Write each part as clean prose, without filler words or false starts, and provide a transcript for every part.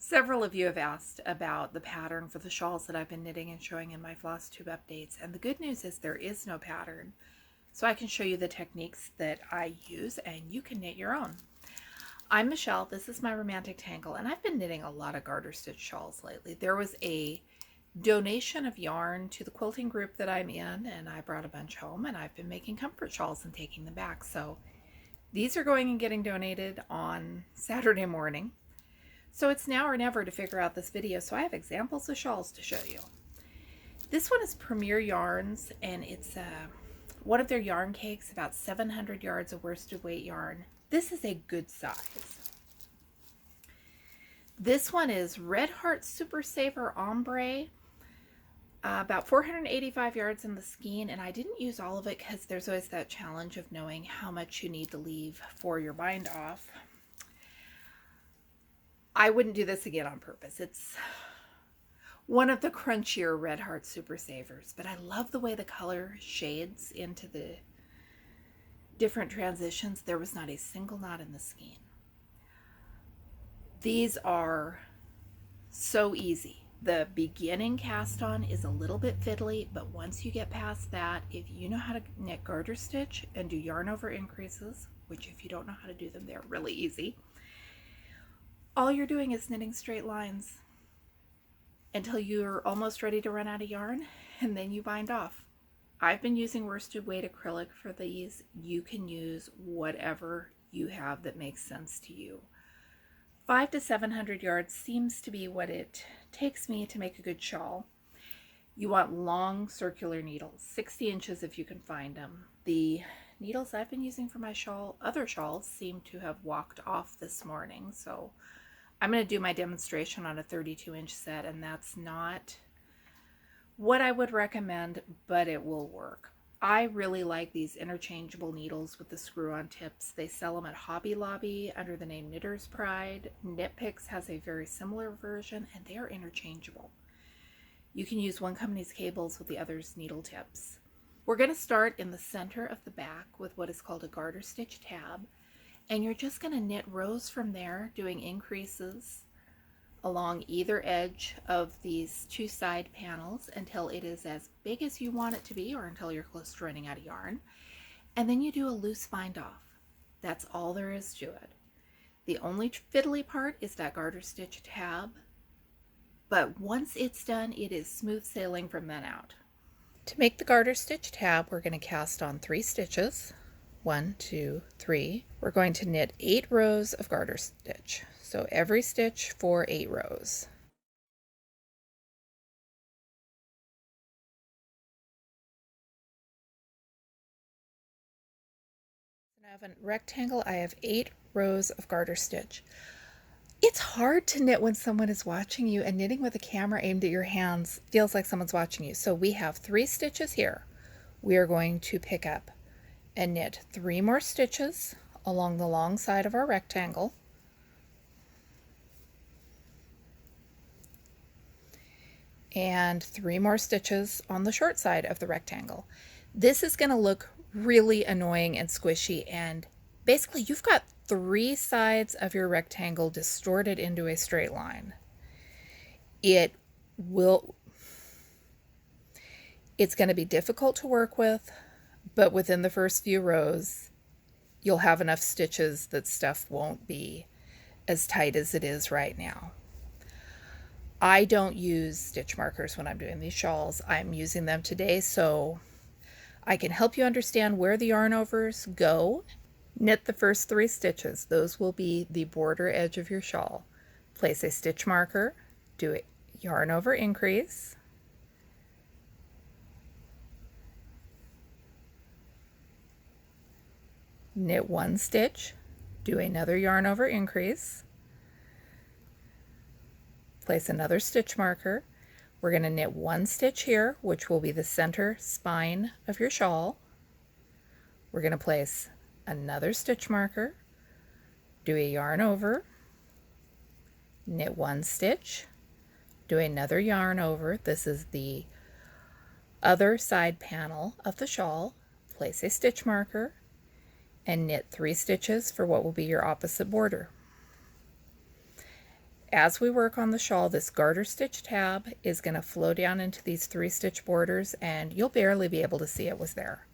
Several of you have asked about the pattern for the shawls that I've been knitting and showing in my floss tube updates, and the good news is there is no pattern. So I can show you the techniques that I use and you can knit your own. I'm Michelle, this is my romantic tangle, and I've been knitting a lot of garter stitch shawls lately. There was a donation of yarn to the quilting group that I'm in, and I brought a bunch home, and I've been making comfort shawls and taking them back. So these are going and getting donated on Saturday morning. So it's now or never to figure out this video, so I have examples of shawls to show you. This one is Premier Yarns, and it's one of their yarn cakes, about 700 yards of worsted weight yarn. This is a good size. This one is Red Heart Super Saver Ombre, about 485 yards in the skein, and I didn't use all of it because there's always that challenge of knowing how much you need to leave for your bind off. I wouldn't do this again on purpose. It's one of the crunchier Red Heart Super Savers, but I love the way the color shades into the different transitions. There was not a single knot in the skein. These are so easy. The beginning cast on is a little bit fiddly, but once you get past that, if you know how to knit garter stitch and do yarn over increases, which if you don't know how to do them, they're really easy, all you're doing is knitting straight lines until you're almost ready to run out of yarn, and then you bind off. I've been using worsted weight acrylic for these. You can use whatever you have that makes sense to you. 500 to 700 yards seems to be what it takes me to make a good shawl. You want long circular needles, 60 inches if you can find them. The needles I've been using for my shawl, other shawls, seem to have walked off this morning, so I'm going to do my demonstration on a 32-inch set, and that's not what I would recommend, but it will work. I really like these interchangeable needles with the screw-on tips. They sell them at Hobby Lobby under the name Knitter's Pride. Knit Picks has a very similar version, and they are interchangeable. You can use one company's cables with the other's needle tips. We're going to start in the center of the back with what is called a garter stitch tab. And you're just going to knit rows from there, doing increases along either edge of these two side panels until it is as big as you want it to be, or until you're close to running out of yarn. And then you do a loose bind off. That's all there is to it. The only fiddly part is that garter stitch tab, but once it's done, it is smooth sailing from then out. To make the garter stitch tab, we're going to cast on 3 stitches. 1, 2, 3. We're going to knit 8 rows of garter stitch. So every stitch for 8 rows. I have a rectangle. I have 8 rows of garter stitch. It's hard to knit when someone is watching you, and knitting with a camera aimed at your hands feels like someone's watching you. So we have 3 stitches here. We are going to pick up and knit 3 more stitches along the long side of our rectangle, and 3 more stitches on the short side of the rectangle. This is going to look really annoying and squishy, and basically you've got 3 sides of your rectangle distorted into a straight line. It's going to be difficult to work with, but within the first few rows, you'll have enough stitches that stuff won't be as tight as it is right now. I don't use stitch markers when I'm doing these shawls. I'm using them today so I can help you understand where the yarn overs go. Knit the first 3 stitches. Those will be the border edge of your shawl. Place a stitch marker, do a yarn over increase, knit 1 stitch, do another yarn over increase, place another stitch marker. We're going to knit 1 stitch here, which will be the center spine of your shawl. We're going to place another stitch marker, do a yarn over, knit 1 stitch, do another yarn over. This is the other side panel of the shawl. Place a stitch marker, and knit 3 stitches for what will be your opposite border. as we work on the shawl, this garter stitch tab is going to flow down into these 3-stitch borders, and you'll barely be able to see it was there.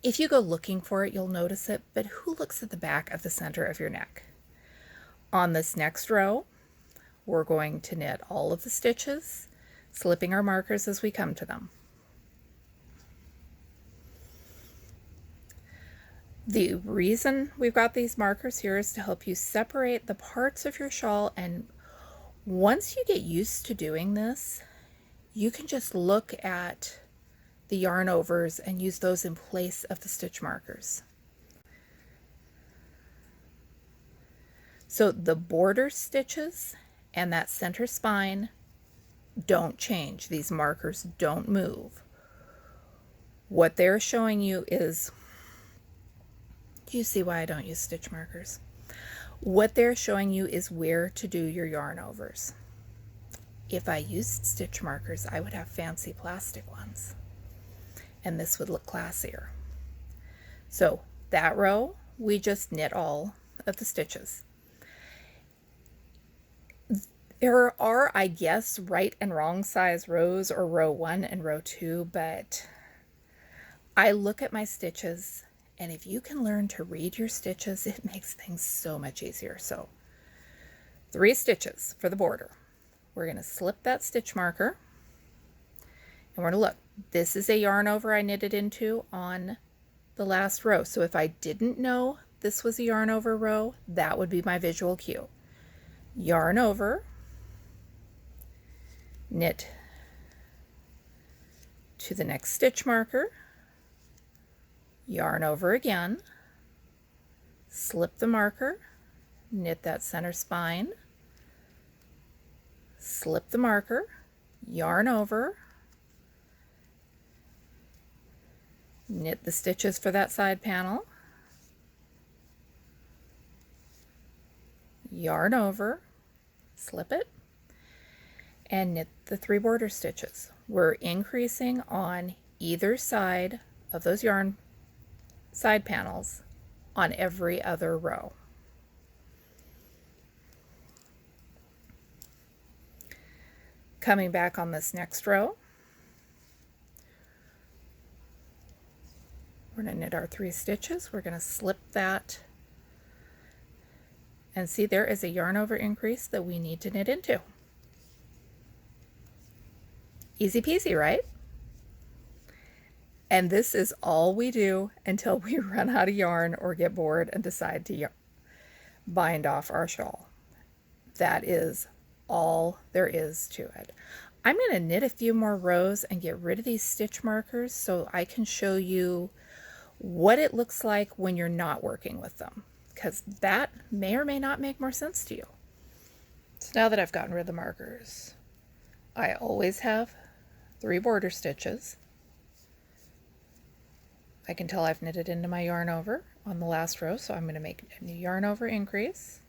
If you go looking for it, you'll notice it, but who looks at the back of the center of your neck? On this next row, we're going to knit all of the stitches, slipping our markers as we come to them. The reason we've got these markers here is to help you separate the parts of your shawl, and once you get used to doing this, you can just look at the yarn overs and use those in place of the stitch markers. So the border stitches and that center spine don't change. These markers don't move. What they're showing you is, you see why I don't use stitch markers. What they're showing you is where to do your yarn overs. If I used stitch markers, I would have fancy plastic ones, and this would look classier. So that row, we just knit all of the stitches. There are, I guess, right and wrong size rows, or row 1 and row 2, but I look at my stitches, and if you can learn to read your stitches, it makes things so much easier. So 3 stitches for the border. We're going to slip that stitch marker, and we're going to look. This is a yarn over I knitted into on the last row. So if I didn't know this was a yarn over row, that would be my visual cue. Yarn over, knit to the next stitch marker, yarn over again, slip the marker, knit that center spine, slip the marker, yarn over, knit the stitches for that side panel, yarn over, slip it, and knit the 3 border stitches. We're increasing on either side of those yarn side panels on every other row. Coming back on this next row, we're going to knit our 3 stitches. We're going to slip that, and see there is a yarn over increase that we need to knit into. Easy peasy, right? And this is all we do until we run out of yarn or get bored and decide to bind off our shawl. That is all there is to it. I'm going to knit a few more rows and get rid of these stitch markers so I can show you what it looks like when you're not working with them, because that may or may not make more sense to you. So now that I've gotten rid of the markers, I always have 3 border stitches. I can tell I've knitted into my yarn over on the last row, so I'm going to make a new yarn over increase.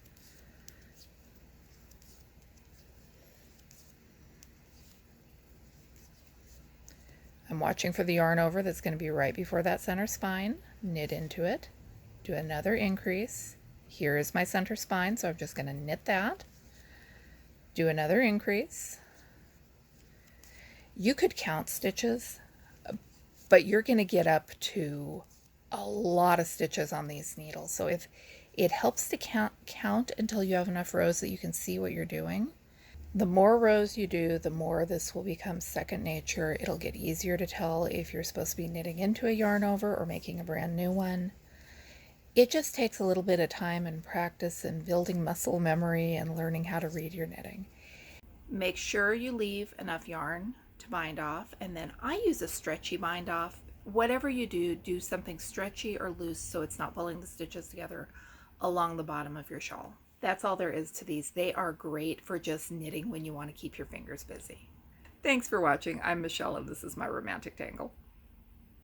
I'm watching for the yarn over that's going to be right before that center spine, knit into it, do another increase. Here is my center spine, so I'm just going to knit that, do another increase. You could count stitches, but you're going to get up to a lot of stitches on these needles. So if it helps to count until you have enough rows that you can see what you're doing. The more rows you do, the more this will become second nature. It'll get easier to tell if you're supposed to be knitting into a yarn over or making a brand new one. It just takes a little bit of time and practice and building muscle memory and learning how to read your knitting. Make sure you leave enough yarn to bind off, and then I use a stretchy bind off. Whatever you do, do something stretchy or loose so it's not pulling the stitches together along the bottom of your shawl. That's all there is to these. They are great for just knitting when you want to keep your fingers busy. Thanks for watching. I'm Michelle, and this is my Romantic Tangle.